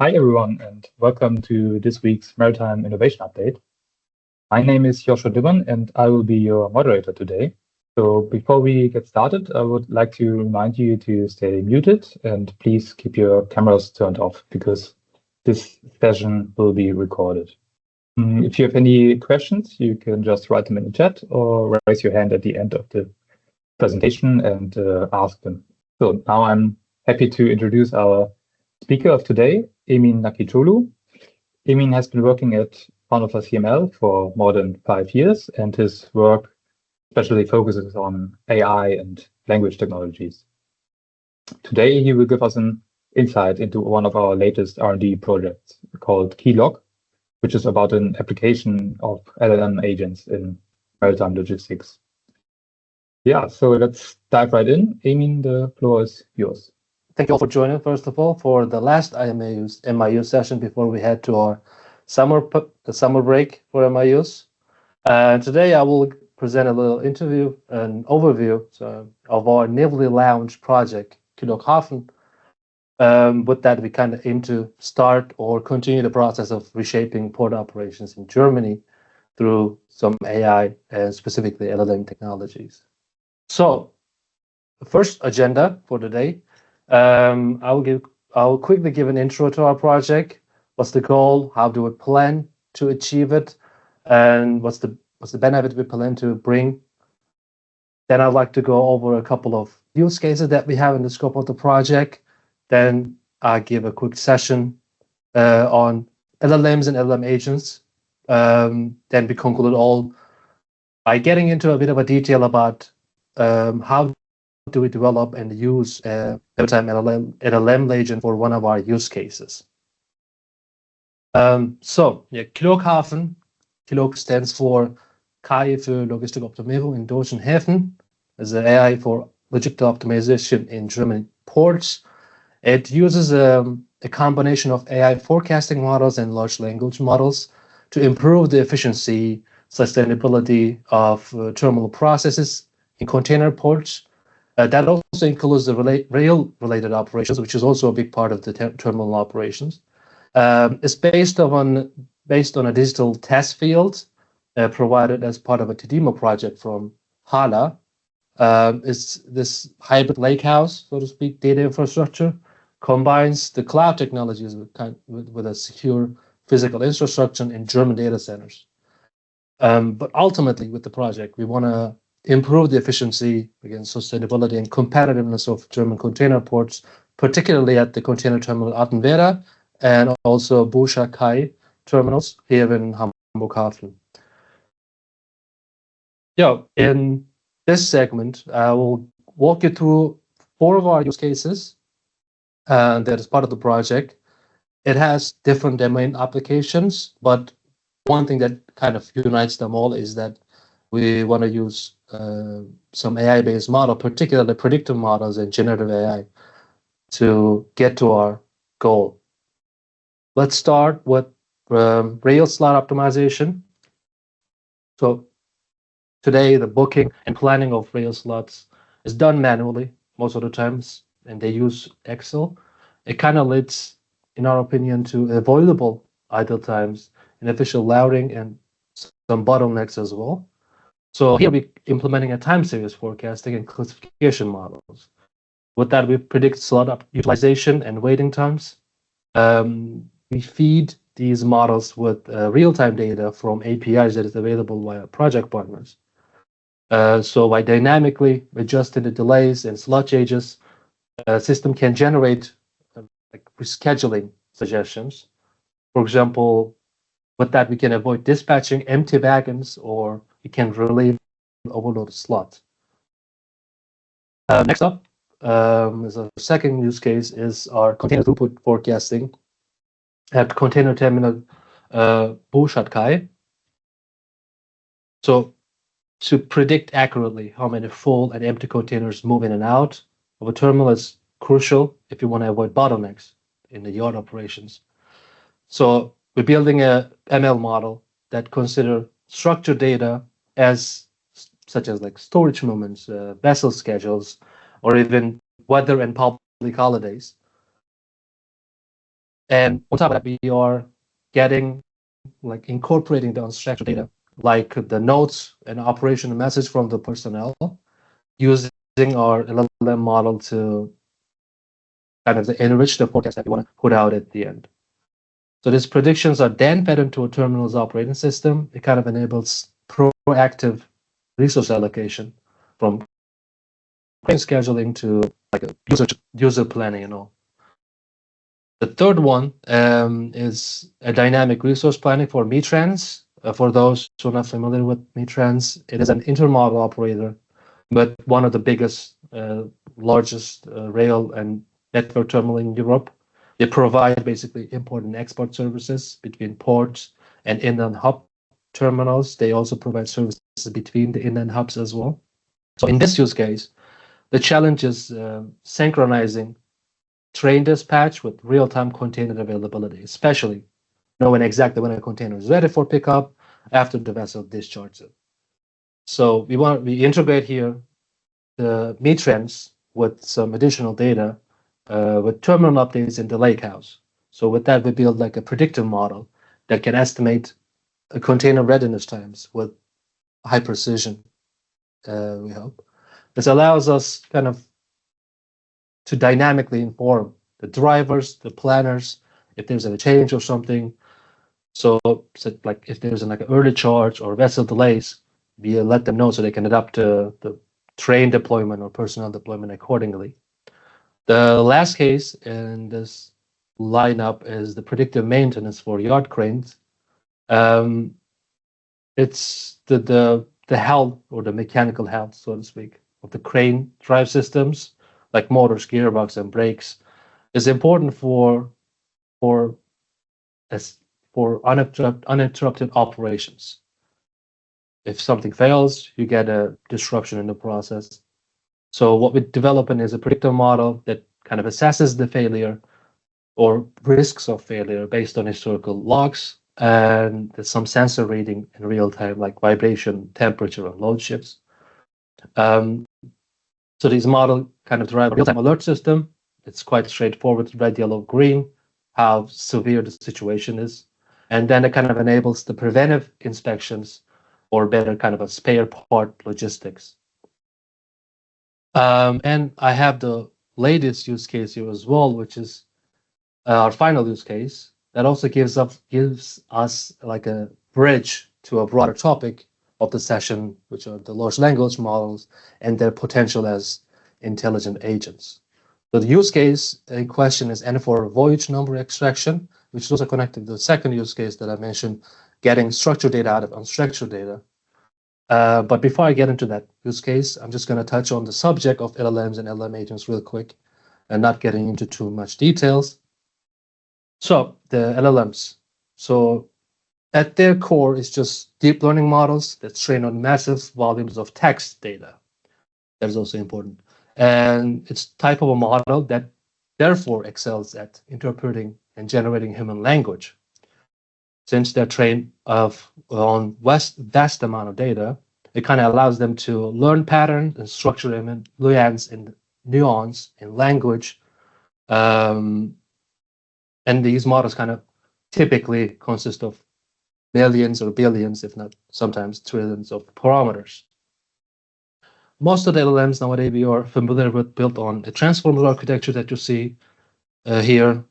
Hi, everyone, and welcome to this week's Maritime Innovation Update. My name is Joshua Dibban, and I will be your moderator today. So before we get started, I would like to remind you to stay muted and please keep your cameras turned off because this session will be recorded. If you have any questions, you can just write them in the chat or raise your hand at the end of the presentation and ask them. So now I'm happy to introduce our speaker of today, Emin Nakitolu. Emin has been working at Fraunhofer CML for more than 5 years, and his work especially focuses on AI and language technologies. Today, he will give us an insight into one of our latest R&D projects called KILOG, which is about an application of LLM agents in maritime logistics. Yeah, so let's dive right in. Emin, the floor is yours. Thank you all for joining, first of all, for the last MIU session before we head to our summer break for MIUs. Today, I will present a little an overview of our newly launched project, KILOG Hafen. With that, we kind of aim to start or continue the process of reshaping port operations in Germany through some AI and specifically LLM technologies. So, the first agenda for today. I'll quickly give an intro to our project. What's the goal? How do we plan to achieve it? And what's the benefit we plan to bring? Then I'd like to go over a couple of use cases that we have in the scope of the project. Then I give a quick session on LLMs and LLM agents. Then we conclude all by getting into a bit of a detail about how do we develop and use Maritime LLM agent for one of our use cases. KILOG Hafen. KILOG stands for KI für Logistikoptimierung in deutschen Häfen. It's an AI for logistic optimization in German ports. It uses a combination of AI forecasting models and large language models to improve the efficiency, sustainability of terminal processes in container ports. That also includes the rail-related operations, which is also a big part of the terminal operations. It's based on a digital test field provided as part of a TDIMO project from HALA. It's this hybrid lakehouse, so to speak, data infrastructure, combines the cloud technologies with a secure physical infrastructure in German data centers. But ultimately, with the project, we want to improve the efficiency, again, sustainability and competitiveness of German container ports, particularly at the container terminal Attenwerder and also Buscher Kai terminals here in Hamburg Hafen. In this segment, I will walk you through 4 of our use cases that is part of the project. It has different domain applications, but one thing that kind of unites them all is that we want to use some AI-based model, particularly predictive models and generative AI, to get to our goal. Let's start with rail slot optimization. So today, the booking and planning of rail slots is done manually most of the times, and they use Excel. It kind of leads, in our opinion, to avoidable idle times, inefficient routing, and some bottlenecks as well. So here we're implementing a time series forecasting and classification models. With that, we predict slot utilization and waiting times. We feed these models with real-time data from APIs that is available via project partners. So by dynamically adjusting the delays and slot changes, system can generate rescheduling suggestions. For example, with that, we can avoid dispatching empty wagons, or we can relieve overloaded slots. Next up, is a second use case is our container throughput forecasting at container terminal Buscher Kai. So to predict accurately how many full and empty containers move in and out of a terminal is crucial if you want to avoid bottlenecks in the yard operations. So we're building a ML model that consider structured data such as like storage movements, vessel schedules, or even weather and public holidays. And on top of that, we are getting, like, incorporating the unstructured data, like the notes and operational message from the personnel, using our LLM model to kind of enrich the forecast that we want to put out at the end. So these predictions are then fed into a terminal's operating system. It kind of enables proactive resource allocation, from scheduling to like a user planning and all. The third one is a dynamic resource planning for MITRANS. For those who are not familiar with MITRANS, it is an intermodal operator, but one of the biggest, largest rail and network terminal in Europe. They provide basically import and export services between ports and inland hub terminals. They also provide services between the inland hubs as well. So in this use case, the challenge is synchronizing train dispatch with real-time container availability, especially knowing exactly when a container is ready for pickup after the vessel discharges it. So we integrate here the MITRANS with some additional data with terminal updates in the lakehouse. So with that, we build like a predictive model that can estimate a container readiness times with high precision, we hope. This allows us kind of to dynamically inform the drivers, the planners, if there's a change or something. So like if there's like an early charge or vessel delays, we let them know so they can adapt to the train deployment or personnel deployment accordingly. The last case in this lineup is the predictive maintenance for yard cranes. It's the health, or the mechanical health, so to speak, of the crane drive systems, like motors, gearbox, and brakes, is important for uninterrupted operations. If something fails, you get a disruption in the process. So what we're developing is a predictive model that kind of assesses the failure or risks of failure based on historical logs, and there's some sensor reading in real time, like vibration, temperature, and load shifts. So these models kind of derive a real-time alert system. It's quite straightforward, red, yellow, green, how severe the situation is. And then it kind of enables the preventive inspections, or better, kind of a spare part logistics. And I have the latest use case here as well, which is our final use case that also gives us like a bridge to a broader topic of the session, which are the large language models and their potential as intelligent agents. So the use case in question is N4 voyage number extraction, which is also connected to the second use case that I mentioned, getting structured data out of unstructured data. But before I get into that use case, I'm just going to touch on the subject of LLMs and LLM agents real quick, and not getting into too much details. So the LLMs. So at their core is just deep learning models that train on massive volumes of text data. That is also important. And it's type of a model that therefore excels at interpreting and generating human language. Since they're trained on vast amount of data, it kind of allows them to learn patterns and structure and nuance in language. And these models kind of typically consist of millions or billions, if not sometimes trillions of parameters. Most of the LLMs nowadays we are familiar with built on a transformer architecture that you see here.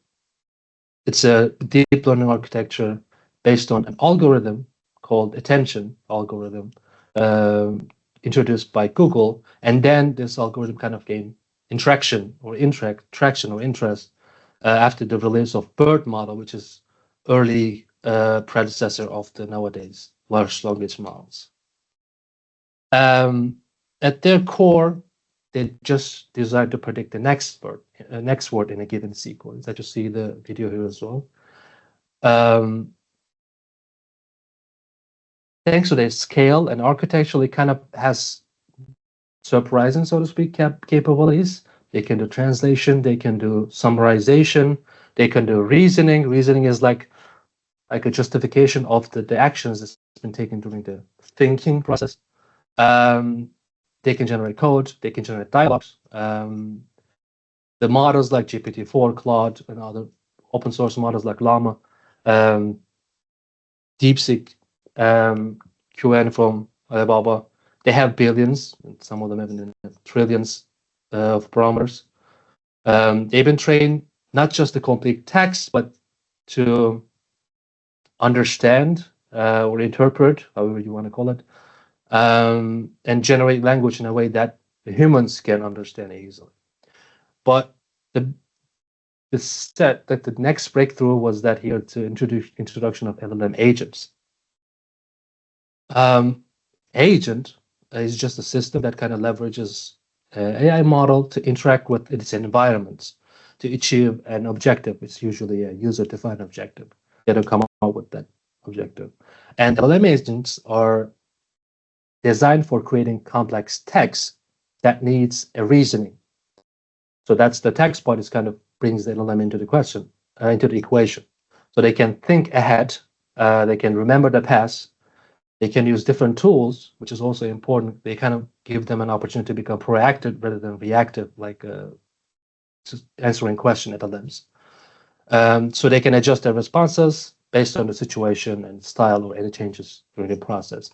It's a deep learning architecture based on an algorithm called attention algorithm, introduced by Google, and then this algorithm kind of gained traction or interest after the release of BERT model, which is early predecessor of the nowadays large language models. At their core, they just designed to predict the next word in a given sequence. That you see the video here as well. Thanks to their scale and architecturally kind of has surprising, so to speak, capabilities. They can do translation, they can do summarization, they can do reasoning. Reasoning is like a justification of the actions that's been taken during the thinking process. They can generate code, they can generate dialogues. The models like GPT-4, Claude, and other open source models like Llama, um, DeepSeek, QN from Alibaba. They have billions, and some of them even trillions of parameters. They've been trained not just to complete text, but to understand or interpret, however you want to call it, and generate language in a way that the humans can understand easily. But the next breakthrough was that here to introduction of LLM agents. Agent is just a system that kind of leverages AI model to interact with its environments to achieve an objective. It's usually a user-defined objective. They don't come out with that objective. And LLM agents are designed for creating complex text that needs a reasoning. So that's the text part is kind of brings the LLM into the question, into the equation. So they can think ahead, they can remember the past, they can use different tools, which is also important. They kind of give them an opportunity to become proactive rather than reactive, like answering question LLMs. So they can adjust their responses based on the situation and style or any changes during the process.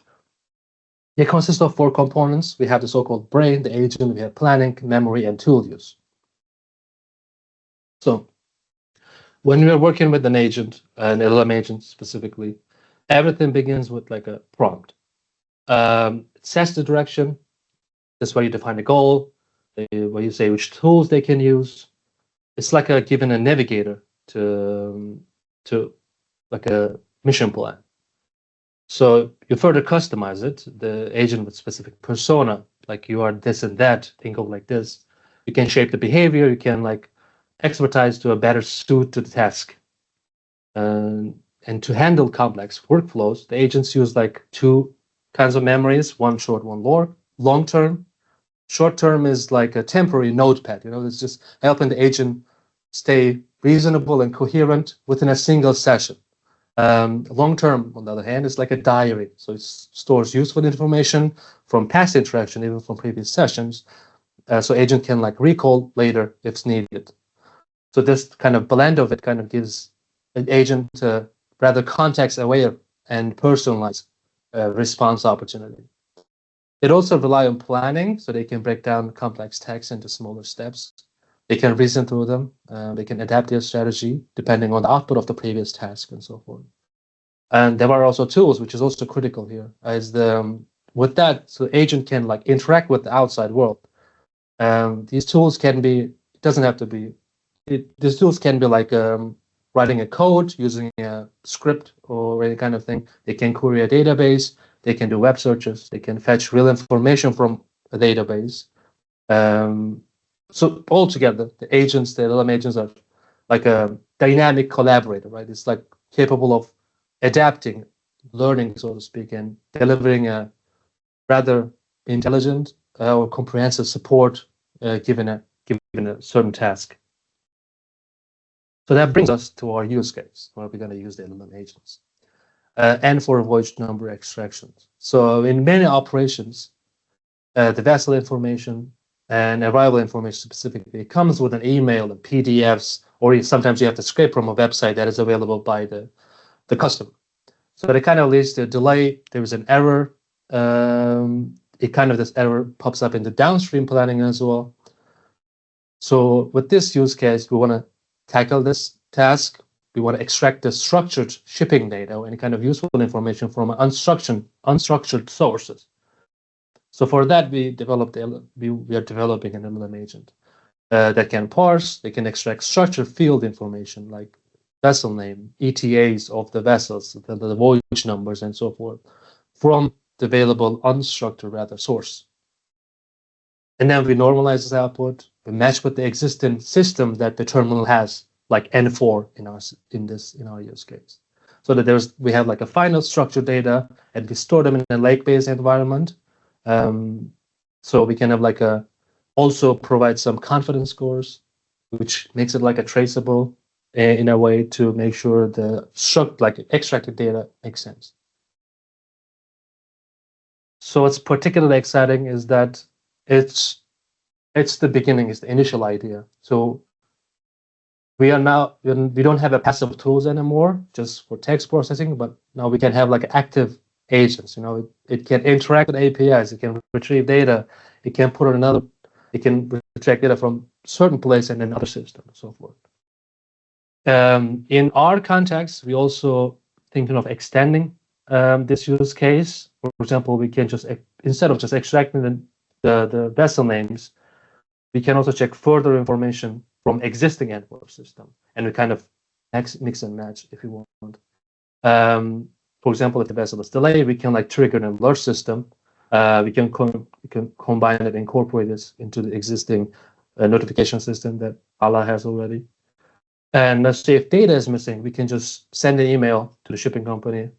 They consist of 4 components. We have the so-called brain, the agent, we have planning, memory, and tool use. So when we are working with an agent, an LLM agent specifically, everything begins with like a prompt. It sets the direction. That's where you define the goal, where you say which tools they can use. It's like giving a navigator to like a mission plan. So you further customize it, the agent with specific persona, like you are this and that, think of like this. You can shape the behavior, you can like expertise to a better suit to the task. And to handle complex workflows, the agents use like 2 kinds of memories, one short, one long term. Short term is like a temporary notepad, it's just helping the agent stay reasonable and coherent within a single session. Long term, on the other hand, is like a diary. So it stores useful information from past interaction, even from previous sessions. So agent can like recall later if it's needed. So this kind of blend of it kind of gives an agent rather context-aware and personalized response opportunity. It also rely on planning, so they can break down complex text into smaller steps. They can reason through them. They can adapt their strategy depending on the output of the previous task and so forth. And there are also tools, which is also critical here, with that, so agent can like interact with the outside world. These tools can be, it doesn't have to be, these tools can be like writing a code using a script or any kind of thing. They can query a database. They can do web searches. They can fetch real information from a database. So altogether, the agents, the LLM agents are like a dynamic collaborator, right? It's like capable of adapting, learning, so to speak, and delivering a rather intelligent or comprehensive support given a certain task. So that brings us to our use case, where we're going to use the LLM agents, and for voyage number extractions. So in many operations, the vessel information and arrival information specifically comes with an email and PDFs, or sometimes you have to scrape from a website that is available by the customer. So it kind of leads to a delay. There is an error. This error pops up in the downstream planning as well. So with this use case, we want to tackle this task. We want to extract the structured shipping data or any kind of useful information from unstructured sources. So for that, we are developing an LLM agent that can parse. They can extract structured field information like vessel name, ETAs of the vessels, the voyage numbers, and so forth, from the available unstructured source. And then we normalize this output. We match with the existing system that the terminal has, like N4 in our use case, so that we have like a final structured data, and we store them in a lake-based environment. So we can have also provide some confidence scores, which makes it like a traceable in a way to make sure the extracted data makes sense. So what's particularly exciting is that it's the beginning, it's the initial idea. So we don't have a passive tools anymore just for text processing, but now we can have like active agents. It can interact with APIs, it can retrieve data, it can put on another, it can retrieve data from certain place and another system and so forth. In our context, we also thinking of extending this use case. For example, we can just, instead of just extracting the vessel names, we can also check further information from existing N4 system, and we kind of mix and match if we want. For example, if the vessel is delayed, we can like trigger an alert system. We can combine it, incorporate this into the existing notification system that Allah has already. And let's say if data is missing, we can just send an email to the shipping company,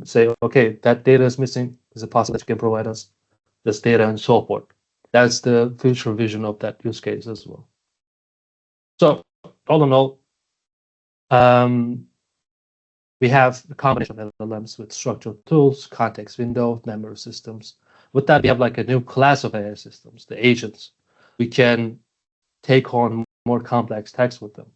say, okay, that data is missing. Is it possible that you can provide us this data and so forth? That's the future vision of that use case as well. So all in all, we have a combination of LLMs with structured tools, context window, memory systems. With that, we have like a new class of AI systems, the agents. We can take on more complex text with them.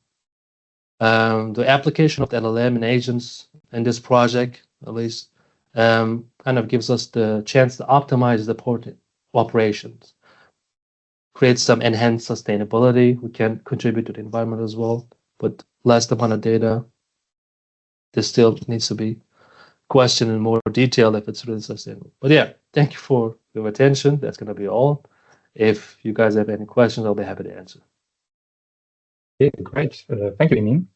The application of the LLM and agents in this project, at least, kind of gives us the chance to optimize the port operations, create some enhanced sustainability. We can contribute to the environment as well, but less amount of data. This still needs to be questioned in more detail if it's really sustainable. But yeah, thank you for your attention. That's going to be all. If you guys have any questions, I'll be happy to answer. Okay, great. Thank you, Emin.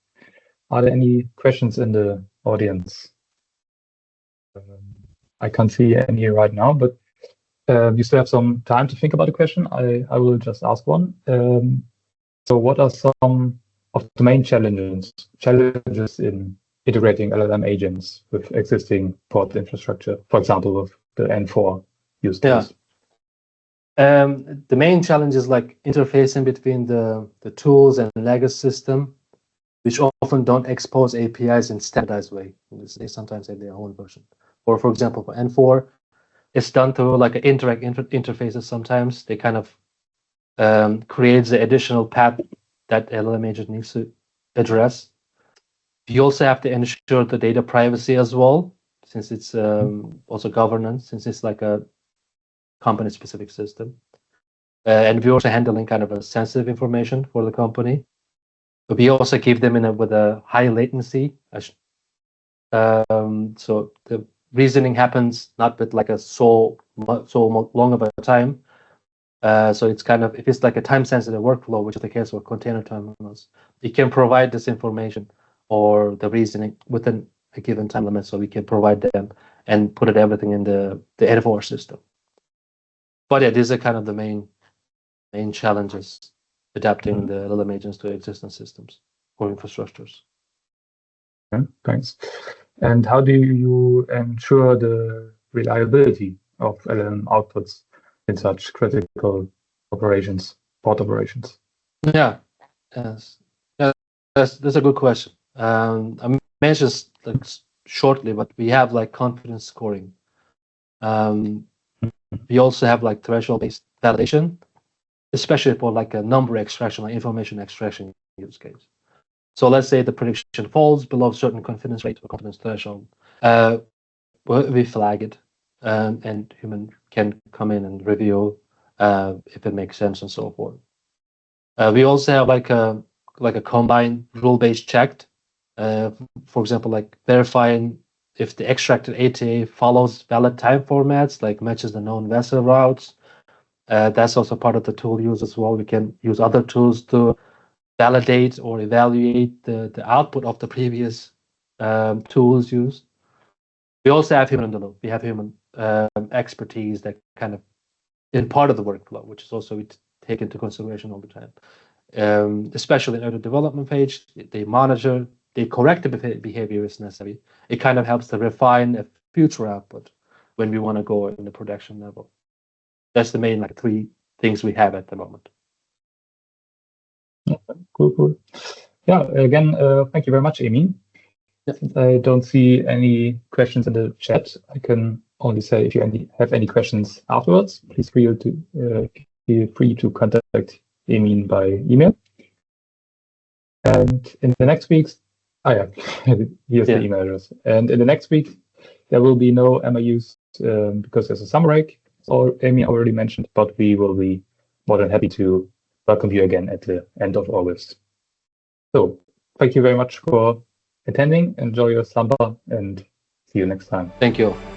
Are there any questions in the audience? I can't see any right now, but you still have some time to think about a question. I will just ask one. So what are some of the main challenges in integrating LLM agents with existing port infrastructure, for example, with the N4 use case? Yeah. The main challenge is like interfacing between the tools and legacy system, which often don't expose APIs in standardized way. They sometimes have their own version. Or for example, for N4, it's done through like an interfaces sometimes. They kind of creates the additional path that LLM agent needs to address. You also have to ensure the data privacy as well, since it's also governance, since it's like a company-specific system. And we're also handling kind of a sensitive information for the company. But we also keep them with a high latency. So the reasoning happens not with like a so long of a time. So it's kind of, if it's like a time-sensitive workflow, which is the case with container terminals, it can provide this information or the reasoning within a given time limit, so we can provide them and put everything in the N4 system. But yeah, these are kind of the main challenges adapting the LLM agents to existing systems or infrastructures. Okay, thanks. And how do you ensure the reliability of LLM outputs in such critical operations, port operations? Yeah, yes, that's a good question. I mentioned like shortly, but we have like confidence scoring. We also have like threshold-based validation, especially for like a number extraction, like information extraction use case. So let's say the prediction falls below a certain confidence rate or confidence threshold, we flag it, and human can come in and review if it makes sense and so forth. We also have like a combined rule-based checked, for example, like verifying if the extracted ATA follows valid time formats, like matches the known vessel routes. That's also part of the tool use as well. We can use other tools to validate or evaluate the output of the previous tools used. We also have human in the loop. We have human expertise that kind of in part of the workflow, which is also we take into consideration all the time. Especially in the development page, they monitor, they correct the behavior if necessary. It kind of helps to refine a future output when we want to go in the production level. That's the main like 3 things we have at the moment. Okay, cool. Yeah, again, thank you very much, Emin. Yeah. Since I don't see any questions in the chat, I can only say if you have any questions afterwards, please feel free to contact Emin by email. And in the next weeks, here's the email address. And in the next week, there will be no MIUs because there's a summer break, or Amy already mentioned, but we will be more than happy to welcome you again at the end of August. So thank you very much for attending. Enjoy your summer and see you next time. Thank you.